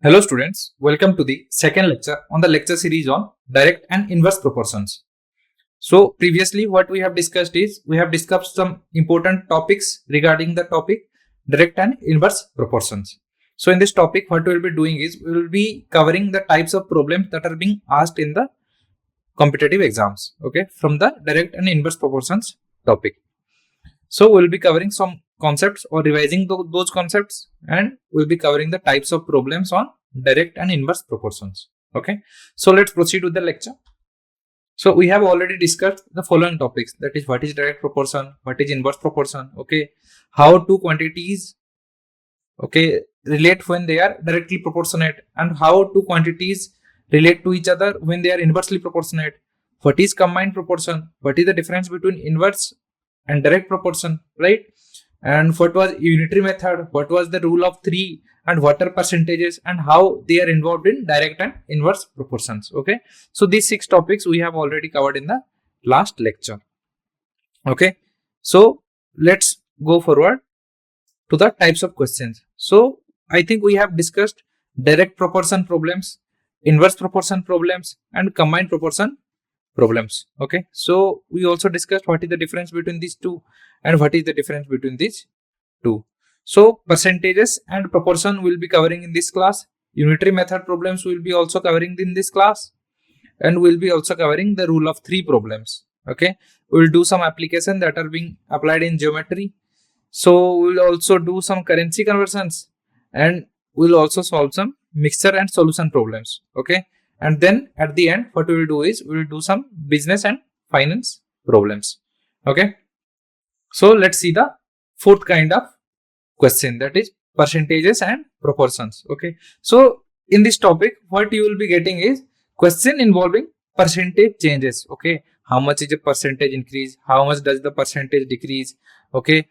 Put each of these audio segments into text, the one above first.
Hello students, welcome to the second lecture on the lecture series on direct and inverse proportions. So previously what we have discussed is we have discussed some important topics regarding the topic direct and inverse proportions. So in this topic what we will be doing is we will be covering the types of problems that are being asked in the competitive exams, okay, from the direct and inverse proportions topic. So we'll be covering some concepts or revising those concepts, and we'll be covering the types of problems on direct and inverse proportions. Okay, so let's proceed with the lecture. So we have already discussed the following topics, that is what is direct proportion, what is inverse proportion, okay, how two quantities, okay, relate when they are directly proportionate, and how two quantities relate to each other when they are inversely proportionate. What is combined proportion, what is the difference between inverse and direct proportion, right? And what was unitary method, what was the rule of three, and what are percentages, and how they are involved in direct and inverse proportions. Okay, so these 6 topics we have already covered in the last lecture. Okay, so let's go forward to the types of questions. So I think we have discussed direct proportion problems, inverse proportion problems, and combined proportion problems. Okay, so we also discussed what is the difference between these two and what is the difference between these two. So percentages and proportion will be covering in this class. Unitary method problems will be also covering in this class, and we'll be also covering the rule of three problems. Okay, we'll do some application that are being applied in geometry. So we'll also do some currency conversions, and we'll also solve some mixture and solution problems. Okay, and then at the end what we will do is we will do some business and finance problems. Okay, so let's see the fourth kind of question, that is percentages and proportions. Okay, so in this topic what you will be getting is question involving percentage changes. Okay, how much is the percentage increase, how much does the percentage decrease, okay,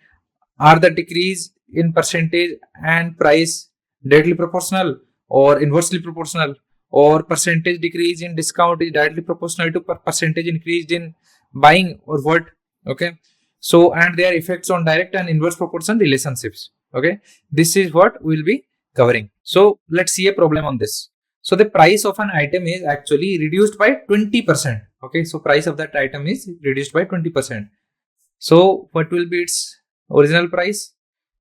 are the decrease in percentage and price directly proportional or inversely proportional, or percentage decrease in discount is directly proportional to percentage increased in buying, or what? Okay, so and their effects on direct and inverse proportion relationships. Okay, this is what we'll be covering. So let's see a problem on this. So the price of an item is actually reduced by 20%. Okay, so price of that item is reduced by 20%. So what will be its original price?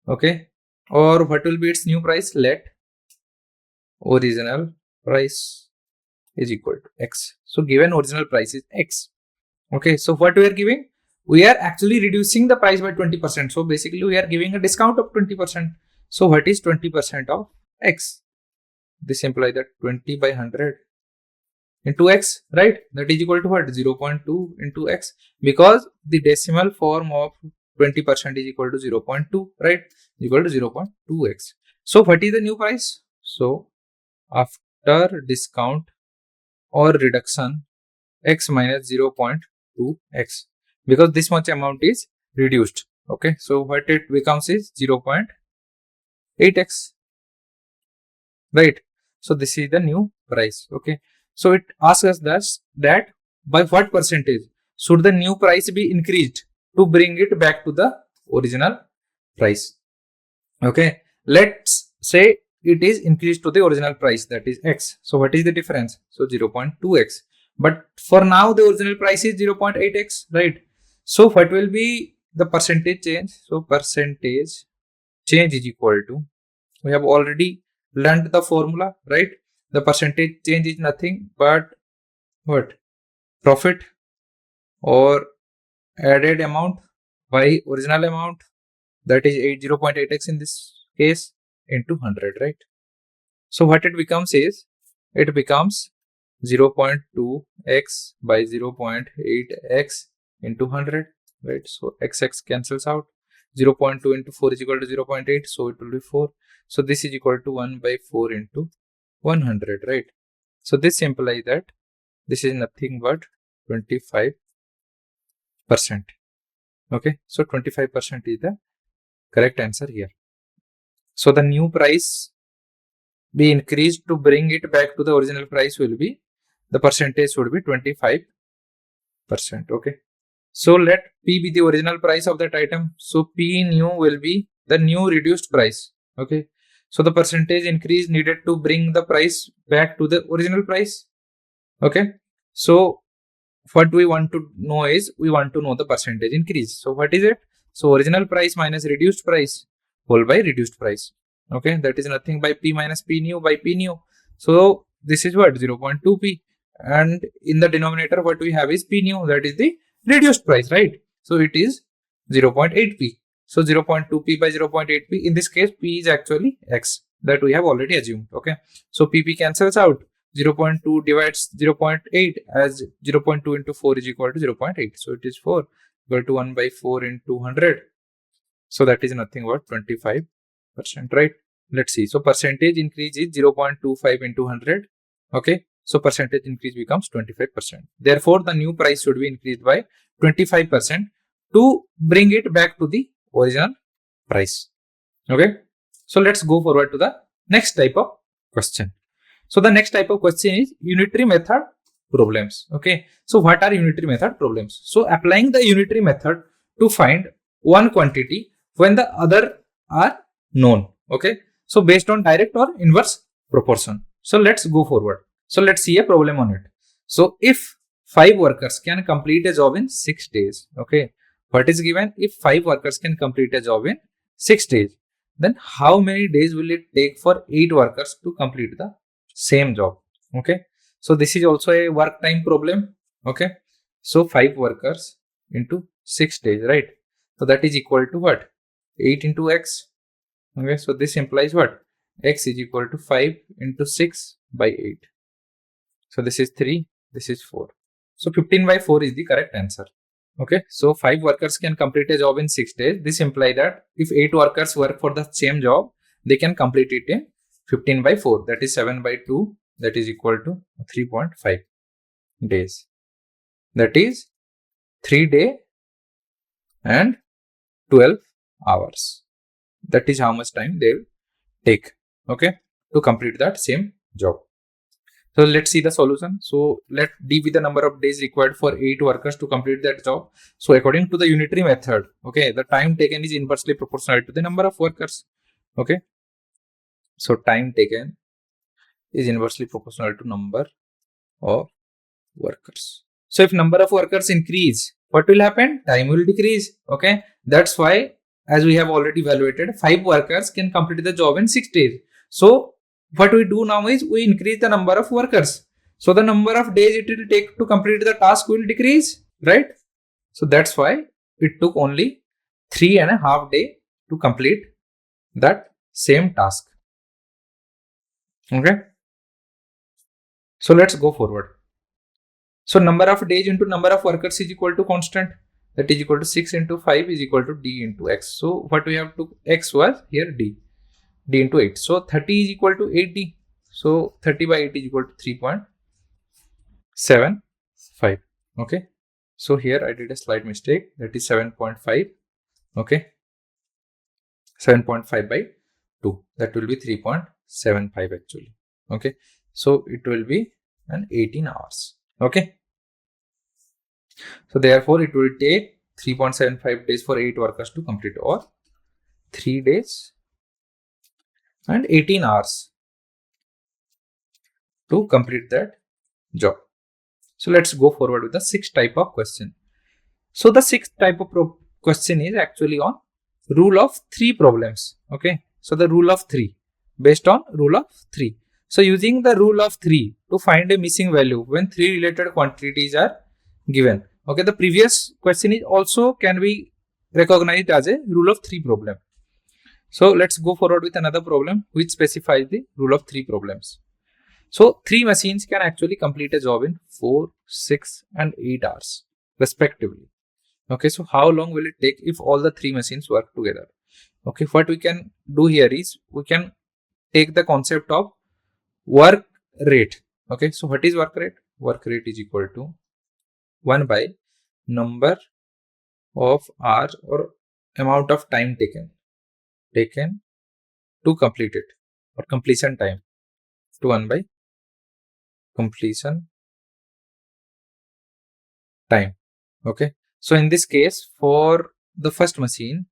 Okay, or what will be its new price? Let original price is equal to x. So given original price is x. Okay, so what we are giving? We are actually reducing the price by 20%. So basically we are giving a discount of 20%. So what is 20% of x? This implies that 20 by 100 into x, right? That is equal to what? 0.2 into x, because the decimal form of 20% is equal to 0.2, right? Equal to 0.2x. So what is the new price? So after discount or reduction, x minus 0.2x, because this much amount is reduced. Okay, so what it becomes is 0.8x, right? So this is the new price. Okay, so it asks us that by what percentage should the new price be increased to bring it back to the original price. Okay, let's say it is increased to the original price, that is x. So what is the difference? So 0.2x, but for now the original price is 0.8x, right? So what will be the percentage change? So percentage change is equal to, we have already learned the formula, right? The percentage change is nothing but what? Profit or added amount by original amount, that is 0.8x in this case, into 100, right? So what it becomes is, it becomes 0.2x by 0.8x into 100, right? So x cancels out. 0.2 into 4 is equal to 0.8, so it will be 4. So this is equal to 1 by 4 into 100, right? So this implies that this is nothing but 25%. Okay, so 25% is the correct answer here. So the new price be increased to bring it back to the original price will be, the percentage would be 25%. Okay, so let P be the original price of that item. So P new will be the new reduced price. Okay, So the percentage increase needed to bring the price back to the original price. Okay. So what we want to know is, we want to know the percentage increase. So what is it? So original price minus reduced price whole by reduced price. Okay, that is nothing by p minus p new by p new. So this is what, 0.2p, and in the denominator what we have is p new, that is the reduced price, right? So it is 0.8p. So 0.2p by 0.8p, in this case p is actually x, that we have already assumed. Okay, so pp cancels out. 0.2 divides 0.8, as 0.2 into 4 is equal to 0.8. So it is 4 equal to 1 by 4 into 100. So that is nothing but 25%, right? Let's see. So percentage increase is 0.25 into 100. Okay. So percentage increase becomes 25%. Therefore, the new price should be increased by 25% to bring it back to the original price. Okay. So let's go forward to the next type of question. So the next type of question is unitary method problems. Okay. So what are unitary method problems? So applying the unitary method to find one quantity when the other are known. Okay. So based on direct or inverse proportion. So let's go forward. So let's see a problem on it. So if 5 workers can complete a job in 6 days. Okay. What is given? If 5 workers can complete a job in 6 days, then how many days will it take for 8 workers to complete the same job? Okay, so this is also a work time problem. Okay, so 5 workers into 6 days, right? So that is equal to what? 8 into x. Okay, so this implies what? X is equal to 5 into 6 by 8. So this is 3, this is 4. So 15 by 4 is the correct answer. Okay, so 5 workers can complete a job in 6 days. This implies that if 8 workers work for the same job, they can complete it in 15 by 4, that is 7 by 2, that is equal to 3.5 days. That is 3 days and 12 hours. That is how much time they will take, okay, to complete that same job. So let's see the solution. So let D be the number of days required for 8 workers to complete that job. So according to the unitary method, okay, the time taken is inversely proportional to the number of workers. Okay, so time taken is inversely proportional to number of workers. So if number of workers increase, what will happen? Time will decrease. Okay, that's why, as we have already evaluated, 5 workers can complete the job in 6 days. So what we do now is we increase the number of workers. So the number of days it will take to complete the task will decrease, right? So that's why it took only 3.5 days to complete that same task. Okay. So let's go forward. So number of days into number of workers is equal to constant. That is equal to 6 into 5 is equal to D into X. So what we have to, X was here D into 8. So 30 is equal to 8D. So 30 by 8 is equal to 3.75. Okay. So here I did a slight mistake. That is 7.5. Okay. 7.5 by 2. That will be 3.75 actually. Okay. So it will be an 18 hours. Okay. So therefore it will take 3.75 days for 8 workers to complete, or 3 days and 18 hours to complete that job. So let's go forward with the 6th type of question. So the 6th type of question is actually on rule of 3 problems. Okay. So the rule of 3, based on rule of 3. So using the rule of 3 to find a missing value when 3 related quantities are given. Okay, the previous question is also can be recognized as a rule of 3 problem. So let's go forward with another problem which specifies the rule of 3 problems. So 3 machines can actually complete a job in 4, 6 and 8 hours respectively. Okay, so how long will it take if all the 3 machines work together? Okay, what we can do here is we can take the concept of work rate. Okay, so what is work rate? Work rate is equal to 1 by number of hours or amount of time taken to complete it, or completion time, to 1 by completion time. Okay, so in this case, for the first machine,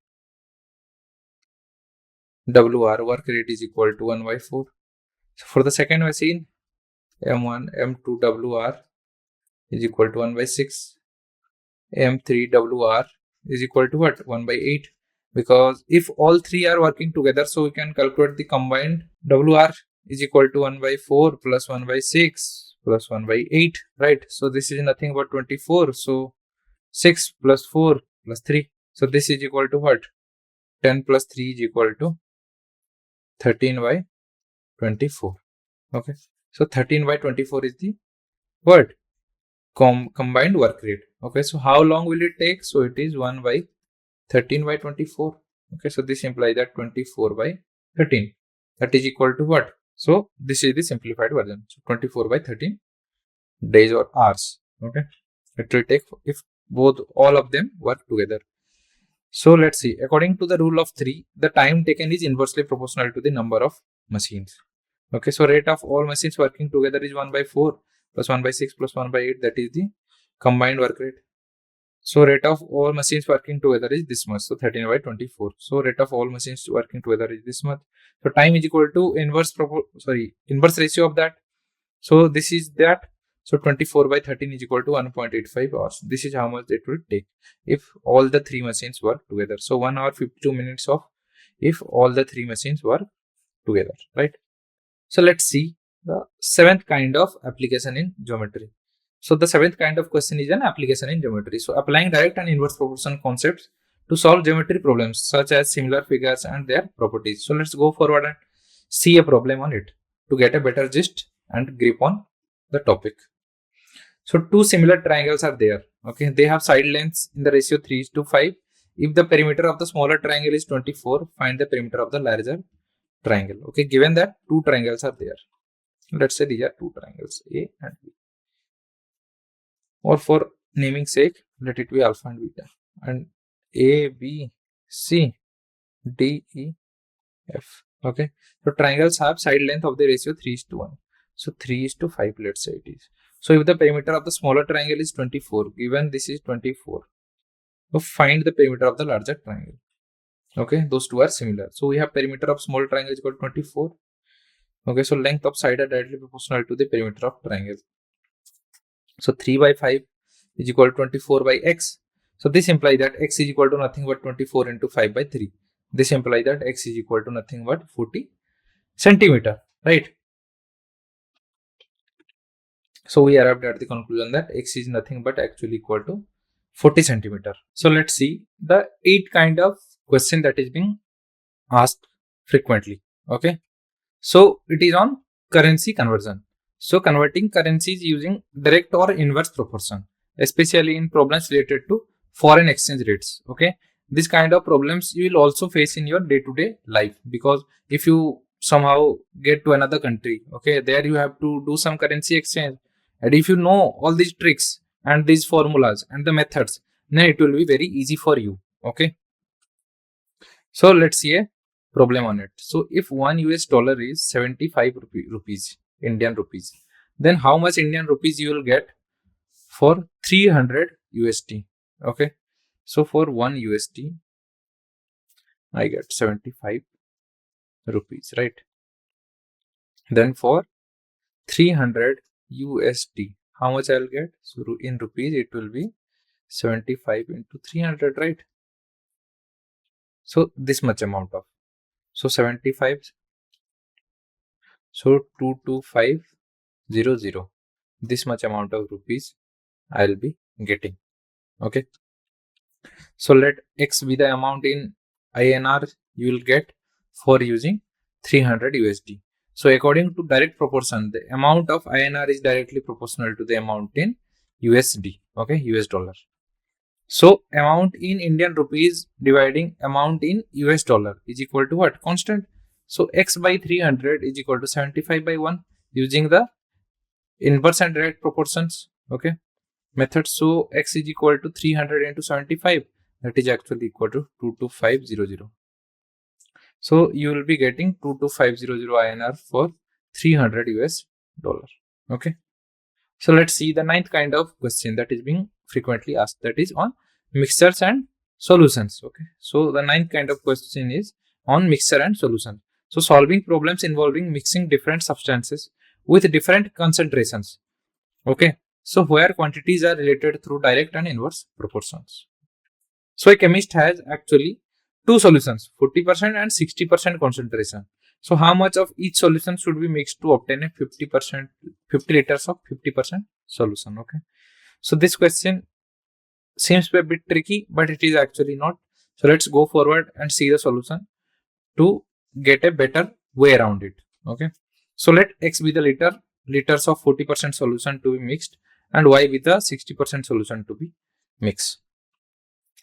WR work rate is equal to 1 by 4. So for the second machine, M1, M2 WR is equal to 1 by 6. M3 WR is equal to what? 1 by 8. Because if all three are working together, so we can calculate the combined WR is equal to 1 by 4 plus 1 by 6 plus 1 by 8, right? So this is nothing but 24. So 6 plus 4 plus 3. So this is equal to what? 10 plus 3 is equal to 13 by 24. Okay. So 13 by 24 is the what? Combined work rate. Okay. So how long will it take? So it is 1 by 13 by 24. Okay. So this implies that 24 by 13. That is equal to what? So this is the simplified version. So 24 by 13 days or hours. Okay. It will take if both all of them work together. So let's see. According to the rule of 3, the time taken is inversely proportional to the number of machines. Okay. So rate of all machines working together is 1 by 4 plus 1 by 6 plus 1 by 8. That is the combined work rate. So rate of all machines working together is this much. So 13 by 24. So rate of all machines working together is this much. So time is equal to inverse ratio of that. So this is that. So 24 by 13 is equal to 1.85 hours. This is how much it will take if all the three machines work together. So 1 hour 52 minutes of if all the three machines work together, right? So let's see the seventh kind of application in geometry. So the seventh kind of question is an application in geometry. So applying direct and inverse proportion concepts to solve geometry problems such as similar figures and their properties. So let's go forward and see a problem on it to get a better gist and grip on the topic. So two similar triangles are there. Okay, they have side lengths in the ratio 3:5. If the perimeter of the smaller triangle is 24, find the perimeter of the larger triangle. Okay, given that two triangles are there. Let's say these are two triangles, A and B. Or for naming sake, let it be alpha and beta. And A, B, C, D, E, F. Okay, so triangles have side length of the ratio 3:1. So 3:5, let's say it is. So if the perimeter of the smaller triangle is 24, given this is 24, so find the perimeter of the larger triangle. Okay, those two are similar. So we have perimeter of small triangle is equal to 24. Okay, so length of side are directly proportional to the perimeter of triangle. So 3 by 5 is equal to 24 by x. So this implies that x is equal to nothing but 24 into 5 by 3. This implies that x is equal to nothing but 40 centimeter, right? So we arrived at the conclusion that x is nothing but actually equal to 40 centimeter. So let's see the 8 kind of question that is being asked frequently. Okay. So it is on currency conversion. So converting currencies using direct or inverse proportion, especially in problems related to foreign exchange rates. Okay. This kind of problems you will also face in your day-to-day life, because if you somehow get to another country, okay, there you have to do some currency exchange. And if you know all these tricks and these formulas and the methods, then it will be very easy for you. Okay. So let's see a problem on it. So if $1 US is 75 rupees, Indian rupees, then how much Indian rupees you will get for 300 USD? Okay. So for 1 USD, I get 75 rupees, right? Then for 300 USD, how much I'll get? So in rupees, it will be 75 into 300, right? So this much amount of, so 75, so 22500, this much amount of rupees I'll be getting. Okay. So let X be the amount in INR you will get for using 300 USD. So according to direct proportion, the amount of INR is directly proportional to the amount in USD. Okay, US dollar. So amount in Indian rupees dividing amount in US dollar is equal to what? Constant. So X by 300 is equal to 75 by 1 using the inverse and direct proportions. Okay, method. So X is equal to 300 into 75. That is actually equal to 22500. So you will be getting 22500 INR for 300 US dollar. Okay. So let's see the ninth kind of question that is being frequently asked, that is on mixtures and solutions. Okay. So the ninth kind of question is on mixture and solution. So solving problems involving mixing different substances with different concentrations. Okay. So where quantities are related through direct and inverse proportions. So a chemist has actually two solutions, 40% and 60% concentration. So how much of each solution should be mixed to obtain a 50 liters of 50% solution? Okay. So this question seems to be a bit tricky, but it is actually not. So let's go forward and see the solution to get a better way around it. Okay. So let X be the liters of 40% solution to be mixed and Y with the 60% solution to be mixed.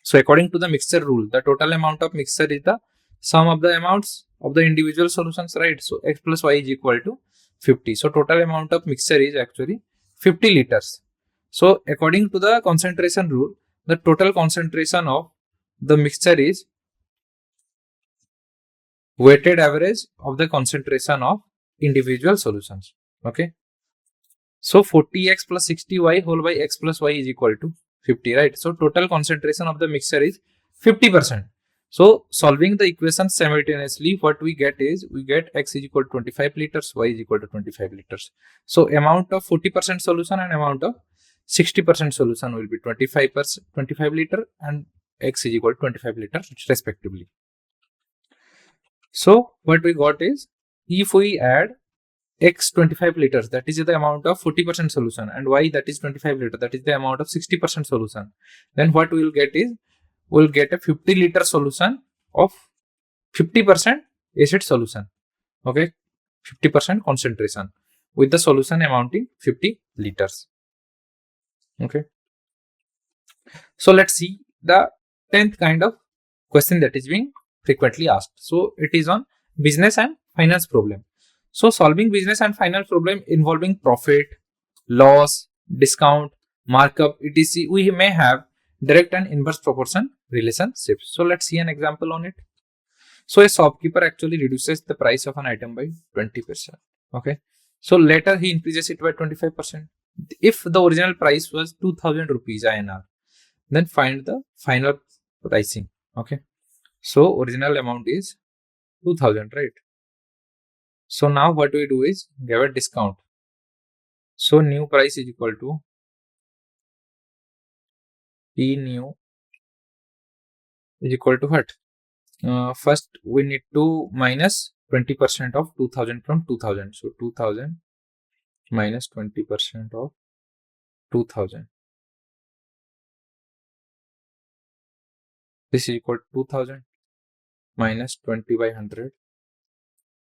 So according to the mixture rule, the total amount of mixture is the sum of the amounts of the individual solutions, right? So X plus Y is equal to 50. So total amount of mixture is actually 50 liters. So according to the concentration rule, the total concentration of the mixture is weighted average of the concentration of individual solutions. Okay. So 40x plus 60y whole by x plus y is equal to 50, right? So total concentration of the mixture is 50%. So solving the equation simultaneously, what we get is, we get x is equal to 25 liters, y is equal to 25 liters. So amount of 40% solution and amount of 60% solution will be 25 liter and x is equal to 25 liters respectively. So what we got is, if we add x 25 liters, that is the amount of 40% solution, and y that is 25 liter, that is the amount of 60% solution, then what we will get is, we will get a 50 liter solution of 50% acid solution. Okay, 50% concentration with the solution amounting 50 liters. Okay, so let's see the 10th kind of question that is being frequently asked. So it is on business and finance problem. So solving business and finance problem involving profit, loss, discount, markup, etc. we may have direct and inverse proportion relationships. So let's see an example on it. So a shopkeeper actually reduces the price of an item by 20%. Okay. So later he increases it by 25%. If the original price was 2000 rupees INR, then find the final pricing. Okay. So original amount is 2000, right? So now what we do is give a discount. So new price is equal to P new is equal to what? First we need to minus 20% of 2000 from 2000. So 2000 minus 20% of 2000. This is equal to 2000 minus 20 by 100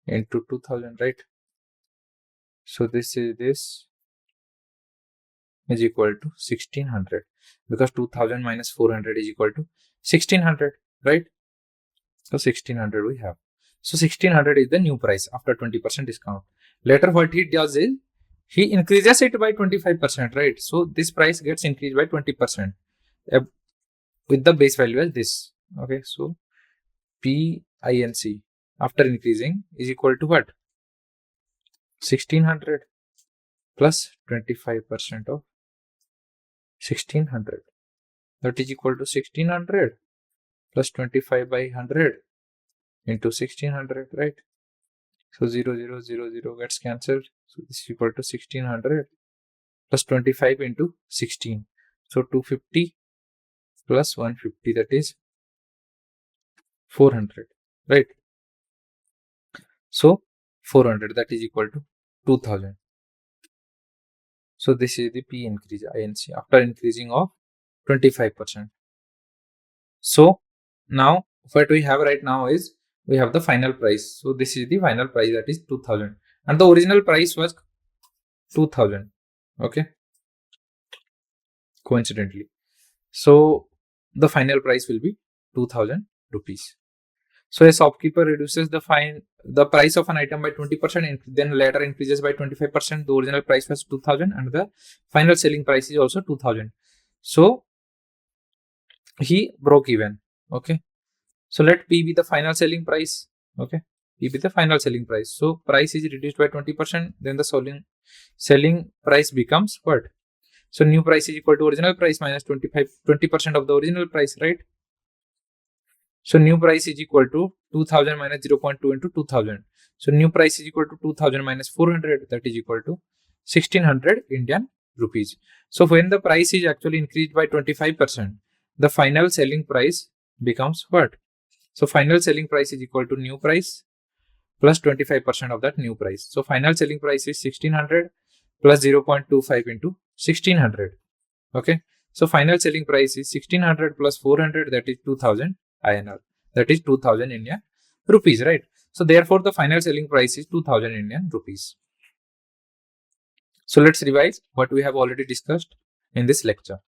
into 2000, right? So this is equal to 1600, because 2000 minus 400 is equal to 1600, right? So 1600 we have. So 1600 is the new price after 20% discount. Later what he does is, he increases it by 25%, right? So this price gets increased by 20% with the base value as this. Okay, so PINC after increasing is equal to what? 1600 plus 25% of 1600, that is equal to 1600 plus 25 by 100 into 1600, right? So 0 0 0 0 gets cancelled. So this is equal to 1600 plus 25 into 16. So 250 plus 150, that is 400, right? So 400, that is equal to 2000. So this is the P increase INC after increasing of 25%. So now what we have right now is, we have the final price. So this is the final price, that is 2000, and the original price was 2000. Okay, coincidentally. So the final price will be 2000 rupees. So a shopkeeper reduces the price of an item by 20% and then later increases by 25%. The original price was 2000 and the final selling price is also 2000. So he broke even. Okay. So let P be the final selling price. Okay. P be the final selling price. So price is reduced by 20%. Then the selling price becomes what? So new price is equal to original price minus 20% of the original price, right? So new price is equal to 2000 minus 0.2 into 2000. So new price is equal to 2000 minus 400, that is equal to 1600 Indian rupees. So when the price is actually increased by 25%, the final selling price becomes what? So final selling price is equal to new price plus 25% of that new price. So final selling price is 1600 plus 0.25 into 1600. Okay. So final selling price is 1600 plus 400, that is 2000 INR. That is 2000 Indian rupees, right? So therefore the final selling price is 2000 Indian rupees. So let's revise what we have already discussed in this lecture.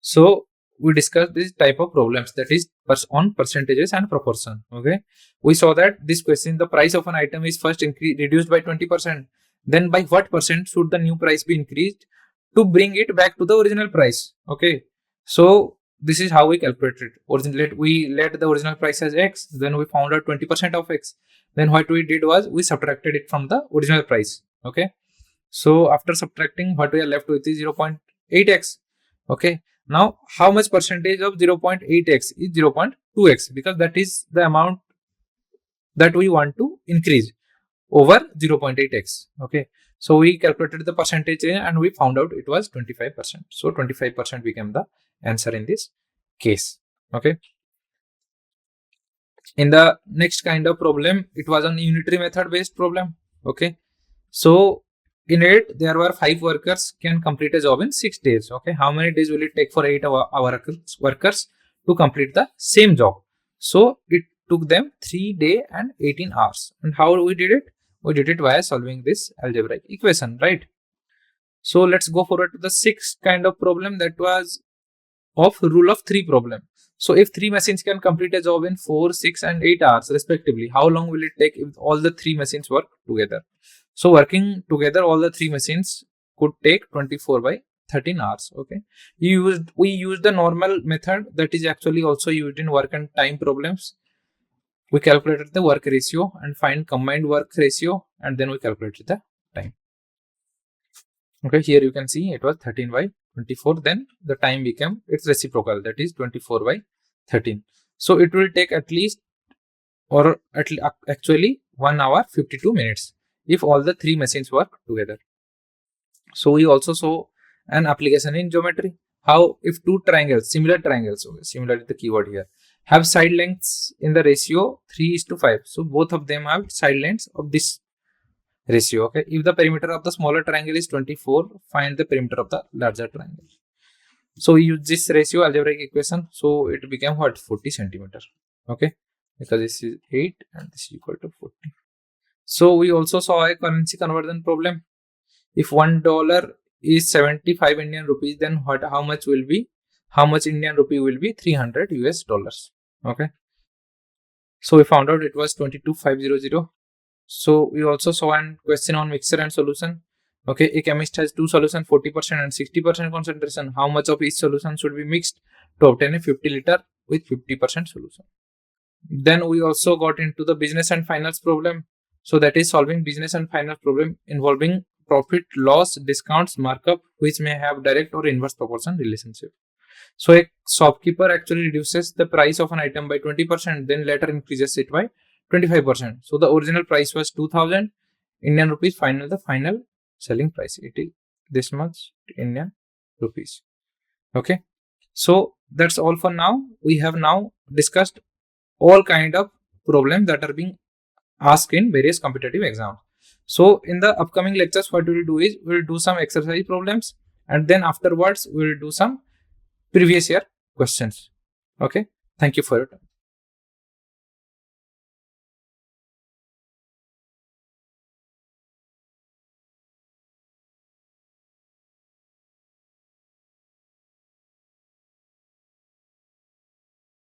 So we discussed this type of problems, that is on percentages and proportion. Okay. We saw that this question, the price of an item is first reduced by 20%. Then by what percent should the new price be increased to bring it back to the original price? Okay. So this is how we calculated. We let the original price as X. Then we found out 20% of X. Then what we did was we subtracted it from the original price. Okay. So after subtracting, what we are left with is 0.8x. Okay. Now, how much percentage of 0.8x is 0.2x? Because that is the amount that we want to increase over 0.8x. Okay. So we calculated the percentage and we found out it was 25%. So 25% became the answer in this case. Okay. In the next kind of problem, it was an unitary method based problem. Okay. So in it, there were 5 workers can complete a job in 6 days. Okay. How many days will it take for 8 workers to complete the same job? So it took them 3 days and 18 hours. And how we did it? We did it via solving this algebraic equation, right? So let's go forward to the 6th kind of problem, that was of rule of 3 problem. So if 3 machines can complete a job in 4, 6 and 8 hours respectively, how long will it take if all the 3 machines work together? So working together, all the 3 machines could take 24 by 13 hours. Okay. We used the normal method that is actually also used in work and time problems. We calculated the work ratio and find combined work ratio, and then we calculated the time. Okay, here you can see it was 13 by 24. Then the time became its reciprocal, that is 24 by 13. So it will take at least, or actually 1 hour 52 minutes if all the 3 machines work together. So we also saw an application in geometry. How if 2 triangles, similar triangles, okay, similar is the keyword here, have side lengths in the ratio 3:5. So both of them have side lengths of this ratio. Okay. If the perimeter of the smaller triangle is 24, find the perimeter of the larger triangle. So we use this ratio algebraic equation. So it became what? 40 centimeter. Okay. Because this is 8 and this is equal to 40. So we also saw a currency conversion problem. If $1 is 75 Indian rupees, then how much Indian rupee will be? 300 US dollars. Okay. So we found out it was 22,500. So we also saw a question on mixture and solution. Okay, a chemist has 2 solutions, 40% and 60% concentration. How much of each solution should be mixed to obtain a 50 liter with 50% solution? Then we also got into the business and finance problem. So that is solving business and finance problem involving profit, loss, discounts, markup, which may have direct or inverse proportion relationship. So a shopkeeper actually reduces the price of an item by 20%, then later increases it by 25%. So the original price was 2000 Indian rupees. The final selling price, it is this much Indian rupees. Okay. So that's all for now. We have now discussed all kind of problems that are being asked in various competitive exams. So in the upcoming lectures, what we will do is we will do some exercise problems, and then afterwards we will do some previous year questions. Okay. Thank you for your time.